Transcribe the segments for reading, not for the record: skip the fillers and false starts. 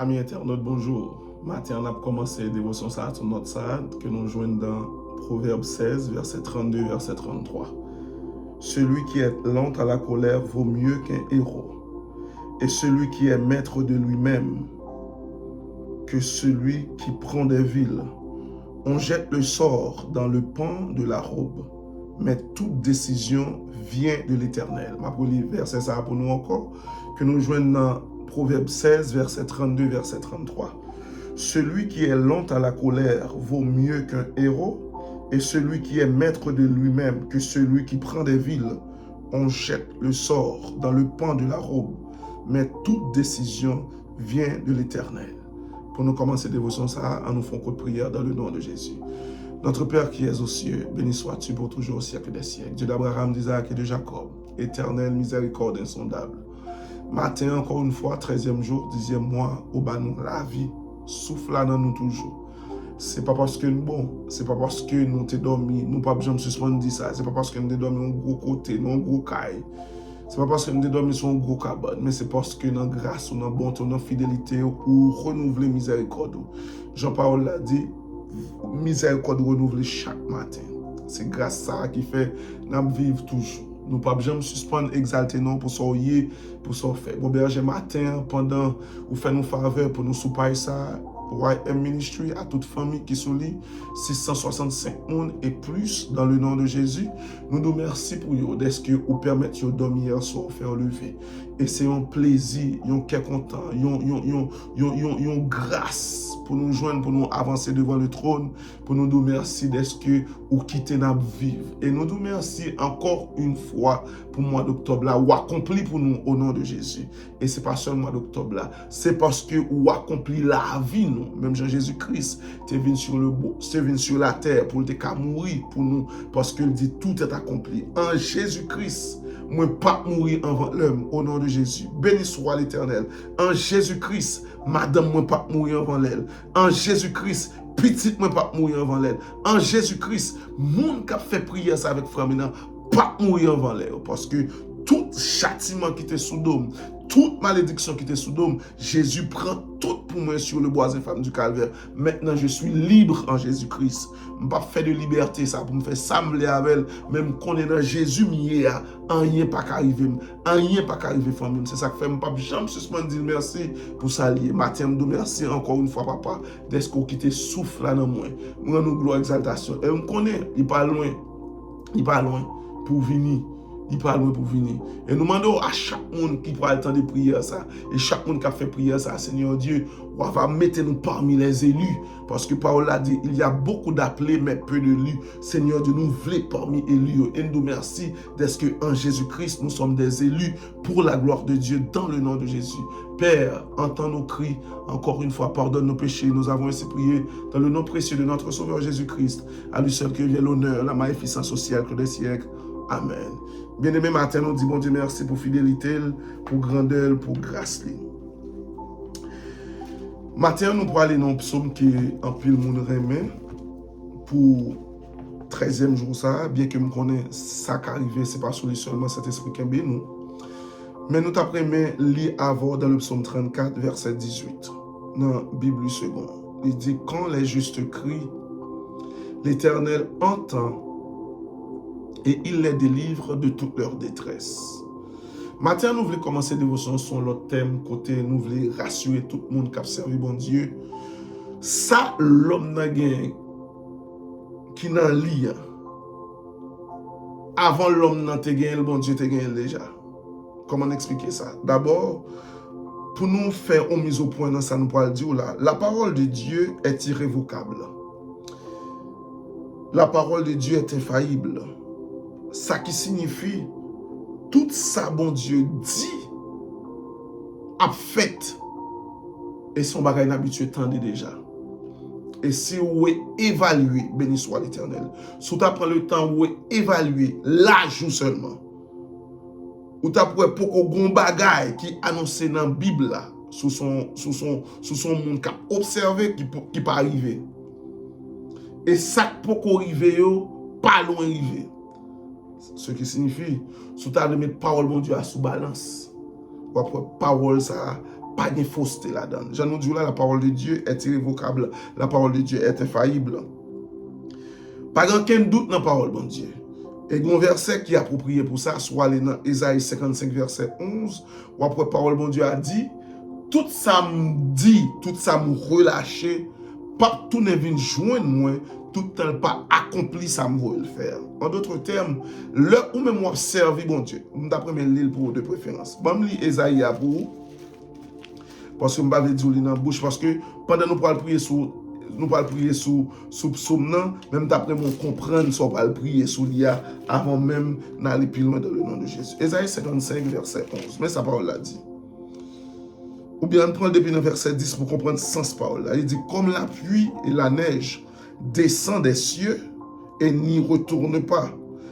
Amis internautes, bonjour. Matin, on a commencé la dévotion ça sur notre site que nous joignons dans Proverbe 16, verset 32, verset 33. Celui qui est lent à la colère vaut mieux qu'un héros, et celui qui est maître de lui-même que celui qui prend des villes. On jette le sort dans le pan de la robe, mais toute décision vient de l'Éternel. Ma pour lire verset ça pour nous encore, que nous joignons dans Proverbe 16, verset 32, verset 33. Celui qui est lent à la colère vaut mieux qu'un héros, et celui qui est maître de lui-même que celui qui prend des villes. On jette le sort dans le pan de la robe, mais toute décision vient de l'Éternel. Pour nous commencer la dévotion, ça, en nous faisant coup de prière dans le nom de Jésus. Notre Père qui es aux cieux, béni sois-tu pour toujours au siècle des siècles. Dieu d'Abraham, d'Isaac et de Jacob, éternel, miséricorde insondable. Matin, encore une fois, 13e jour, 10e mois, au bas nous, la vie, souffle dans nous toujours. C'est pas parce que nous bon, c'est pas parce que nous t'es dormi, nous pas besoin de suspendre dit ça, c'est pas parce que nous t'es dormi un gros côté, un gros caille. C'est pas parce que nous t'es dormi sur un gros cabane, mais c'est parce que dans grâce, dans bonté, dans fidélité, ou renouveler miséricorde. Jean-Paul l'a dit, miséricorde renouvelée chaque matin. C'est grâce ça qui fait nous vivre toujours. Nous ne pouvons pas suspendre, exalter non pour sortir, pour sortir. Bon, berger matin, pendant, vous faites nos faveurs pour nous soupailler ça, YM Ministry, à toute famille qui sont là, 665 personnes et plus dans le nom de Jésus. Nous nous remercions pour vous, d'est-ce que vous permettez de dormir hier soir, faire lever. Et c'est un plaisir, un cœur content, une grâce pour nous joindre, pour nous avancer devant le trône, pour nous remercier d'est-ce que vous quittez notre vie. Et nous nous remercions encore une fois pour le mois d'octobre là, ou accompli pour nous au nom de Jésus. Et ce n'est pas seulement le mois d'octobre là, c'est parce que vous accompli la vie nous. Même Jean-Jésus-Christ, tu es venu sur le beau, tu es venu sur la terre pour te mourir pour nous, parce qu'il dit tout est accompli. En Jésus-Christ, moi pas mourir avant l'homme au nom de Jésus. Béni soit l'Éternel. En Jésus-Christ, madame moi pas mourir avant l'elle. En Jésus-Christ, petite moi pas mourir avant l'elle. En Jésus-Christ, monde qui a fait prière ça avec frère Mina, pas mourir avant l'elle, parce que tout châtiment qui était sous dôme, toute malédiction qui était sous dôme, Jésus prend tout pour moi sur le bois infâme du calvaire. Maintenant, je suis libre en Jésus-Christ. Je ne pas faire de liberté, ça, pour me faire sembler avec elle, même qu'on est dans Jésus, rien pas qu'arriver, rien pas qu'arriver, famille. C'est ça que fait, je ne pas jamais suspendre dire merci pour ça lier. Matin, je merci encore une fois, papa, d'être qui te souffle là dans moi. Moi, nous gloire, exaltation. Et on connaît, il pas loin pour venir. Il parle pour venir. Et nous demandons à chaque monde qui prend le temps de prier ça, et chaque monde qui a fait prier ça, Seigneur Dieu, on va mettre nous parmi les élus. Parce que Paul a dit, il y a beaucoup d'appelés, mais peu d'élus. Seigneur Dieu, nous voulons parmi élus. Et nous merci d'être qu'en Jésus-Christ, nous sommes des élus pour la gloire de Dieu dans le nom de Jésus. Père, entends nos cris. Encore une fois, pardonne nos péchés. Nous avons ainsi prié dans le nom précieux de notre Sauveur Jésus-Christ. À lui seul que vient l'honneur, la magnificence au siècle des siècles. Amen. Bien-aimé, matin, nous disons bon Dieu merci pour fidélité, pour grandeur, pour grâce. Matin, nous pourrons aller dans le psaume qui est en pile mon remet pour 13e jour ça, bien que je connais ça qui arrive, ce n'est pas seulement cet esprit qui est nous. Mais nous t'apprenons lire avant dans le psaume 34, verset 18, dans la Bible seconde. Il dit, quand les justes crient, l'Éternel entend et il les délivre de toute leur détresse. Matin, nous voulons commencer dévotion sur l'autre thème, côté nous voulons rassurer tout le monde qui a servi bon Dieu. Ça, l'homme n'a gagné, qui n'a lit, avant l'homme n'a gagné, le bon Dieu t'a gagné déjà. Comment expliquer ça? D'abord, pour nous faire une mise au point dans ça, nous pourrons dire là, la parole de Dieu est irrévocable. La parole de Dieu est infaillible. Ça qui signifie, tout ça, bon Dieu, dit, a fait, et son bagage habitué tendait déjà. Et si vous évaluez, béni soit l'Éternel, si vous prenez le temps où évaluer, l'âge seulement, ou tu pour qu'on bagage qui annoncé dans la Bible, là, sous son monde qui a observé, qui pas arrivé. Et ça pour qu'on arrive, pas loin arrivé. Ce qui signifie, si tu as mis parole, mon Dieu, à sous balance, ou après parole, ça, pas de fausseté là-dedans. Jean nous dit là, la parole de Dieu est irrévocable, la parole de Dieu est infaillible. Pas aucun doute dans la parole de Dieu. Et il y a un verset qui est approprié pour ça, soit dans Ésaïe 55, verset 11, où après la parole de Dieu a dit, tout ça me dit, tout ça me relâche, pas tout ne vient joindre moi, tout le temps pas accompli ça me veut le faire. En d'autres termes, le ou même observer bon Dieu, d'après mes livres pour de préférence. Bon, je lis Ésaïe pour vous, parce que je ne vais pas dire dans la bouche, parce que pendant nous pourrons prier sur psaume, même d'après mon comprendre, ça va prier sur l'IA avant même d'aller plus loin dans le nom de Jésus. Ésaïe 55, verset 11. Mais sa parole l'a dit. Ou bien on prend depuis le verset 10 pour comprendre sens parole là. Il dit, comme la pluie et la neige descend des cieux et n'y retourne pas,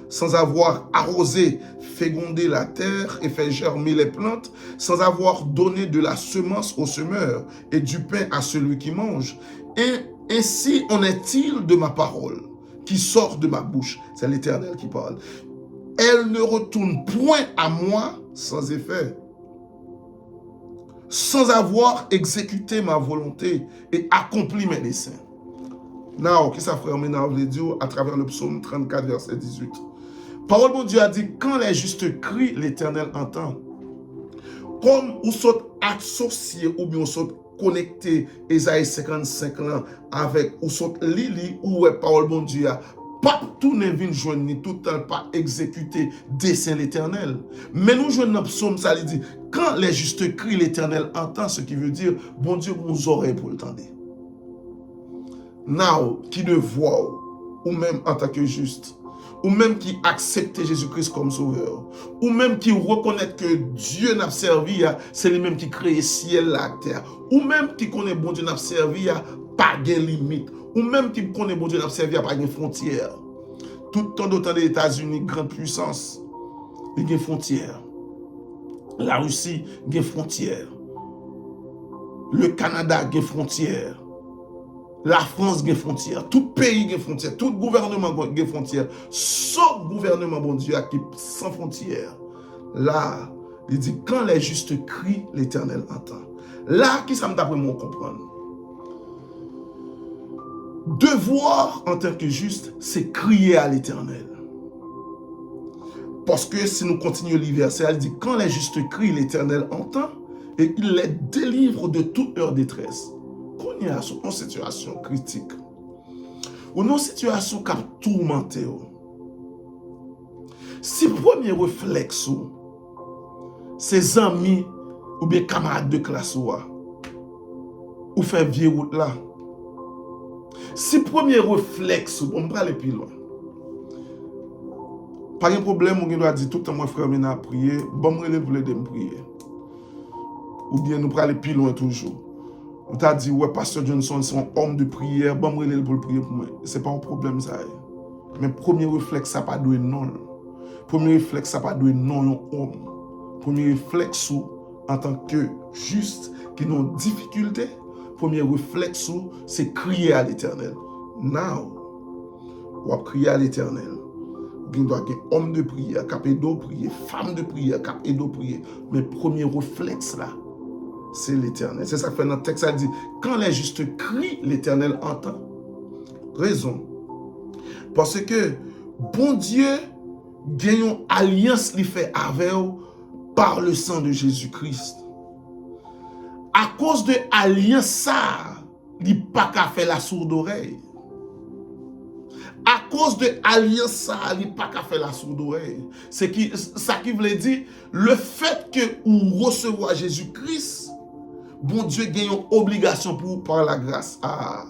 sans avoir arrosé, fécondé la terre et fait germer les plantes, sans avoir donné de la semence au semeur et du pain à celui qui mange. Et ainsi en est-il de ma parole qui sort de ma bouche. C'est l'Éternel qui parle. Elle ne retourne point à moi sans effet, sans avoir exécuté ma volonté et accompli mes desseins. Now, qui ça frère maintenant veut dire à travers le psaume 34, verset 18. Parole de Dieu a dit, quand les justes crient, l'Éternel entend. Comme ou sont associés ou bien sont connectés, Ésaïe 55 là, avec ou sont lili ou parole de Dieu a pas tout ne vient joindre ni tout le temps pas exécuter dessein l'Éternel. Mais nous jouons dans le psaume, ça lui dit, quand les justes crient, l'Éternel entend, ce qui veut dire, bon Dieu, nous oreilles pour le tendre. Now, qui ne voit, ou même en tant que juste, ou même qui accepte Jésus-Christ comme sauveur, ou même qui reconnaît que Dieu n'a servi, c'est lui-même qui crée ciel, la terre, ou même qui connaît bon Dieu n'a servi, pas de limite, ou même qui connaît bon Dieu n'a servi, pas de frontières. Tout le temps d'autant des États-Unis, grande puissance, il y a des frontières. La Russie, il y a des frontières. Le Canada, il y a des frontières. La France a des frontières, tout pays a des frontières, tout gouvernement a des frontières, sauf gouvernement, bon Dieu, qui est sans frontières. Là, il dit, quand les justes crient, l'Éternel entend. Là, qui ça me d'après moi comprendre? Devoir en tant que juste, c'est crier à l'Éternel. Parce que si nous continuons le verset, il dit, quand les justes crient, l'Éternel entend et il les délivre de toute leur détresse. Qu'on y a une situation critique, ou une situation qui a tourmenté, si premier réflexe, ses amis ou bien camarades de classe ou fait vieux route là, si premier réflexe, on va aller plus loin. Pas de problème, on doit dire tout le temps, mon frère, on a prié, bon, moi, je voulais me prier. Ou bien nous aller plus loin toujours. On t'a dit, ouais, Pasteur Johnson, c'est un homme de prière, bon, moi, je pour prier pour moi. Ce n'est pas un problème, ça. Mais premier réflexe, ça n'a pas doué non. Premier réflexe, ça n'a pas doué non, un homme. Premier réflexe, en tant que juste, qui ont difficulté, premier réflexe, c'est crier à l'Éternel. Now, on va crier à l'Éternel. Il doit y avoir homme de prière, capé d'eau prier, femme de prière, capé d'eau prier. Mais premier réflexe là, c'est l'Éternel. C'est ça que fait dans le texte, ça dit, quand les justes crient, l'Éternel entend. Raison. Parce que bon Dieu gagne une alliance li fait avec eux par le sang de Jésus-Christ. À cause de l'alliance ça, il n'y a pas qu'à faire la sourde oreille. À cause de l'alliance ça, il n'y a pas qu'à faire la sourde oreille. C'est ça qui veut dire, le fait que vous recevez Jésus-Christ, bon Dieu gagne une obligation pour vous par la grâce. Ah,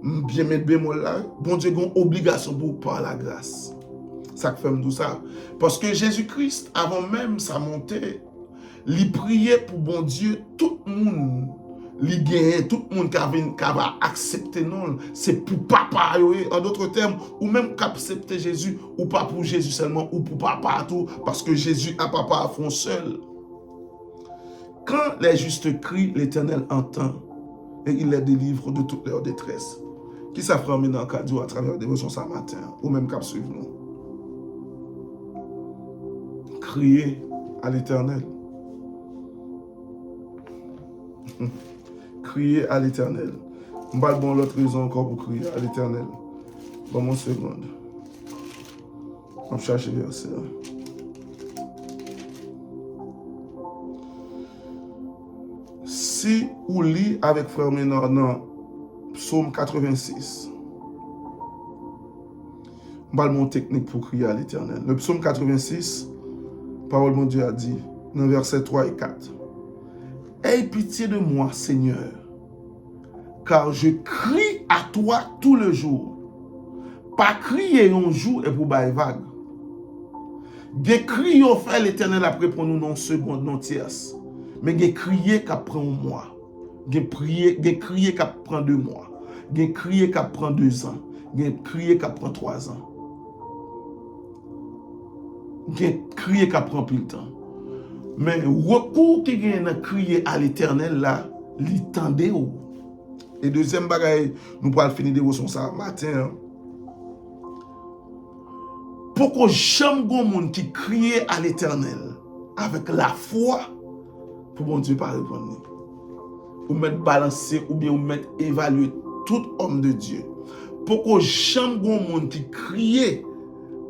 bien mettre bémol là, bon Dieu gagne une obligation pour vous par la grâce. Ça fait tout ça. Parce que Jésus-Christ, avant même sa montée, il priait pour bon Dieu, tout le monde, il gagnait, tout le monde qui va accepter non, c'est pour papa, en d'autres termes, ou même qu'accepter Jésus, ou pas pour Jésus seulement, ou pour papa tout, parce que Jésus a papa à fond seul. Quand les justes crient, l'Éternel entend, et il les délivre de toute leur détresse. Qui ça fera maintenant cadeau à travers des dévotions ce matin, ou même qu'à suivre nous? Crier à l'Éternel. Crier à l'Éternel. Je vais bon l'autre raison encore pour crier à l'Éternel. Bon, mon seconde. On va chercher le verset. Si vous lisez avec frère Ménard dans Psaume 86, on va mon technique pour crier à l'Éternel. Le Psaume 86, parole de Dieu a dit, dans versets 3 et 4. Aie pitié de moi, Seigneur, car je crie à toi tout le jour. Pas crier un jour et pour bailler vague. Gen crier au fait l'Éternel après pour nous non seconde, non tierce. Mais gen crier qu'à prend un mois. Gen crier qu'à prend 2 mois. Gen crier qu'à prend 2 ans. Gen crier qu'à prend 3 ans. Gen crier qu'à prend plus de temps. Mais recours qui gen à crier à l'Éternel là, li tende ou. Et deuxième bagaille, nous pourrons finir dévotion ça matin. Pourquoi jamais un monde qui crie à l'Éternel avec la foi, pour bon Dieu pas répondre. Ou mettre balancer ou bien ou mettre évaluer tout homme de Dieu. Pourquoi jamais un monde qui crie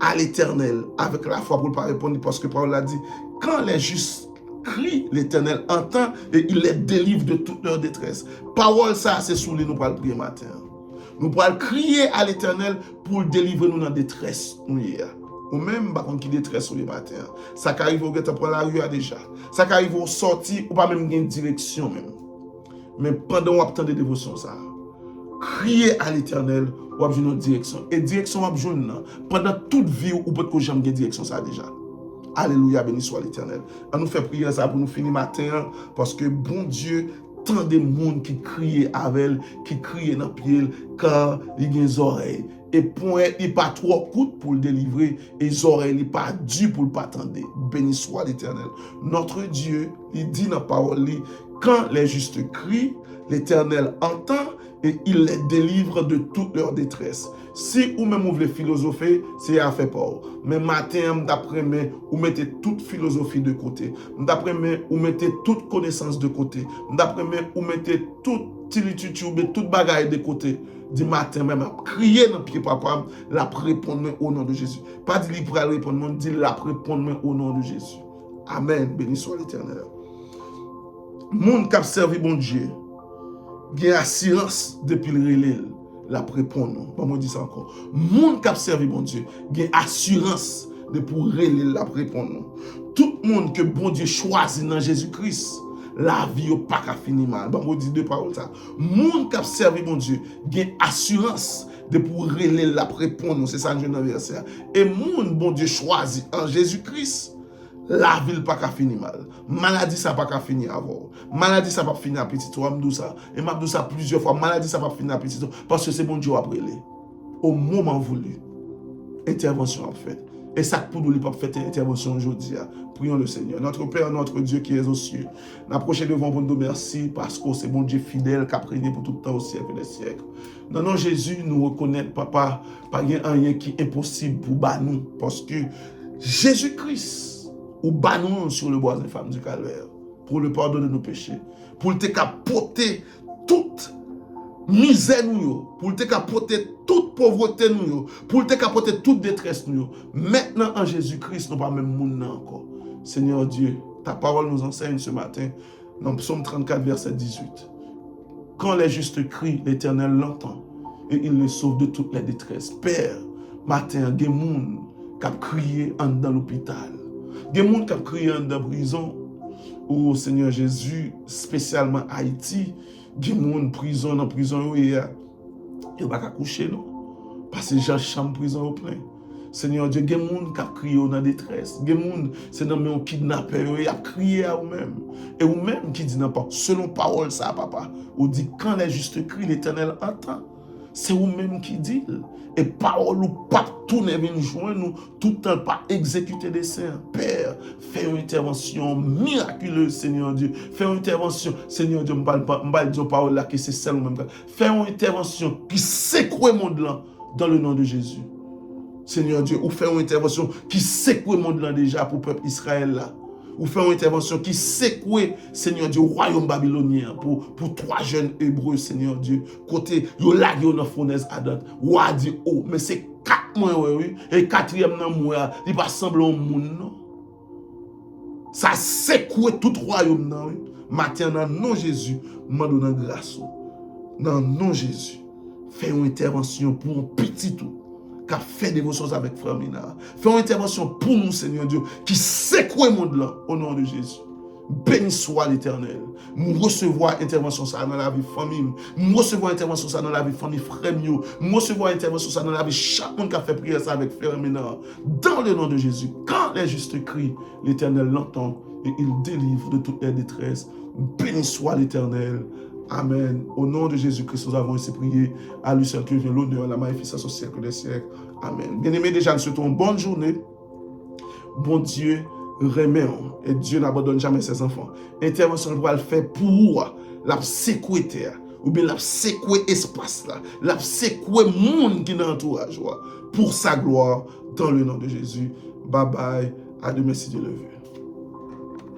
à l'Éternel avec la foi pour ne pas répondre, parce que Paul a dit, quand les justes crient, l'Éternel entend et il les délivre de toute leur détresse. Parole ça, c'est sous les nous pour le prier matin. Nous pourrons crier à l'Éternel pour délivrer nous dans la détresse. Ou même par contre qui détresse sur les matins. Ça qui arrive au ghetto pour la rue déjà. Ça qui arrive au sorti ou pas même une direction même. Mais pendant qu'on attend des dévotions ça, crier à l'Éternel ou avoir une direction. Et direction ou besoin pendant toute vie ou peut-être que jamais une direction ça déjà. Alléluia, béni soit l'Éternel. On nous fait prier ça pour nous finir matin parce que bon Dieu tant de monde qui crient avec, qui crient dans le pied, car il a des oreilles. Et point, il pas trop coûte pour le délivrer, et les oreilles, il pas dû pour le pas attendre. Béni soit l'Éternel. Notre Dieu, il dit dans la parole, quand les justes crient, l'Éternel entend et il les délivre de toute leur détresse. Si ou même vous voulez philosopher, c'est à faire peur. Mais matin, d'après-midi, vous mettez toute philosophie de côté. D'après-midi, vous mettez toute connaissance de côté. D'après-midi, vous mettez toute tilitude, toute bagaille de côté. Du matin même, crier dans le pied papa, la répondre au nom de Jésus. Pas dire qu'il pourra répondre, dit la répondre au nom de Jésus. Amen. Béni soit l'Éternel. Moun qui a servi bon Dieu, il y a assurance depuis le relais. La répondre. Pas moi dire ça encore. Moun qui a servi bon Dieu, il y a assurance de pour relais la répondre. Tout le monde que bon Dieu choisit dans Jésus-Christ, la vie n'est pas fini mal. Bon, on dit 2 paroles ça. Moun qui a servi mon Dieu, gain assurance de pour relayer la répondre. C'est ça le jeune verset. Et moun bon Dieu choisi en Jésus-Christ, la vie n'est pas fini mal. Maladie ça pas fini avant. Maladie ça pas fini à petit toi m'dou ça. Et m'a dit ça plusieurs fois. Maladie ça pas fini à petit toi parce que c'est bon Dieu après au moment voulu. Intervention a fait. Et ça pour nous pas faire intervention aujourd'hui. Prions le Seigneur. Notre Père, notre Dieu qui est aux cieux. Nous approchons devant vous, nous merci parce que c'est bon Dieu fidèle qui a prégné pour tout le temps au siècle des siècles. Dans nom Jésus, nous reconnaissons, Papa, pas rien qui est impossible pour nous. Parce que Jésus-Christ, ou nous sur le bois des femmes du calvaire, pour le pardon de nos péchés, pour te capoter toute misère nous, pour te capoter toute pauvreté nous, pour te capoter toute détresse nous. Maintenant en Jésus-Christ, nous pas même monde encore. Seigneur Dieu, ta parole nous enseigne ce matin dans Psaume 34 verset 18. Quand les justes crient, l'Éternel l'entend et il les sauve de toutes les détresses. Père, matin, des gens qui ont crié dans l'hôpital, des gens qui ont crié dans la prison. Oh Seigneur Jésus, spécialement Haïti, des gens en prison, ils ne vont pas coucher, non. Parce que j'ai chambre prison au plein. Seigneur Dieu, il y a des gens qui ont crié dans la détresse. Il y a des gens qui ont kidnappé, ils ont crié à eux-mêmes. Et eux-mêmes qui disent n'importe, selon parole, ça, papa, on dit quand les justes crient, l'Éternel entend. C'est eux-mêmes qui disent. Et parole ou pas tourner vers nous joindre nous, tout le temps pas exécuter des saints. Père, fais une intervention miraculeuse, Seigneur Dieu. Fais une intervention, Seigneur Dieu, je ne parle pas de parole là, que c'est celle même. Fais une intervention qui secoue le monde là, dans le nom de Jésus. Seigneur Dieu, ou fais une intervention qui secoue le monde là déjà pour le peuple Israël là. ou faire une intervention qui secoue, Seigneur Dieu, royaume babylonien pour 3 jeunes hébreux, Seigneur Dieu. Côté, yo lagé dans la fournaise à date. Ou a dit, oh, mais c'est 4 mois, oui. Et 4e mois, il va sembler un monde, non? Ça secoue tout royaume, non? Oui. Matin, dans le nom de Jésus, je donne grâce. Dans le nom de Jésus, fais une intervention pour un petit tout. Qui a fait dévotion avec Frère Mina. Fais une intervention pour nous, Seigneur Dieu, qui secoue le monde là, au nom de Jésus. Béni soit l'Éternel. Nous recevons intervention ça dans la vie de famille. Nous recevons intervention ça dans la vie de famille frère. Nous recevons intervention ça dans la vie de chaque monde qui a fait prière ça avec Frère Mina. Dans le nom de Jésus, quand les justes crient, l'Éternel l'entend et il délivre de toute leur détresse. Béni soit l'Éternel. Amen. Au nom de Jésus-Christ, nous avons ainsi prié. À lui seul que vient l'honneur, la magnificence au siècle des siècles. Amen. Bien-aimés, déjà, nous souhaitons une bonne journée. Bon Dieu remet, et Dieu n'abandonne jamais ses enfants. Intervention va le faire pour la sécurité, ou bien la sécurité espace, la sécurité monde qui est dans l'entourage, pour sa gloire, dans le nom de Jésus. Bye bye. À demain si Dieu le veut.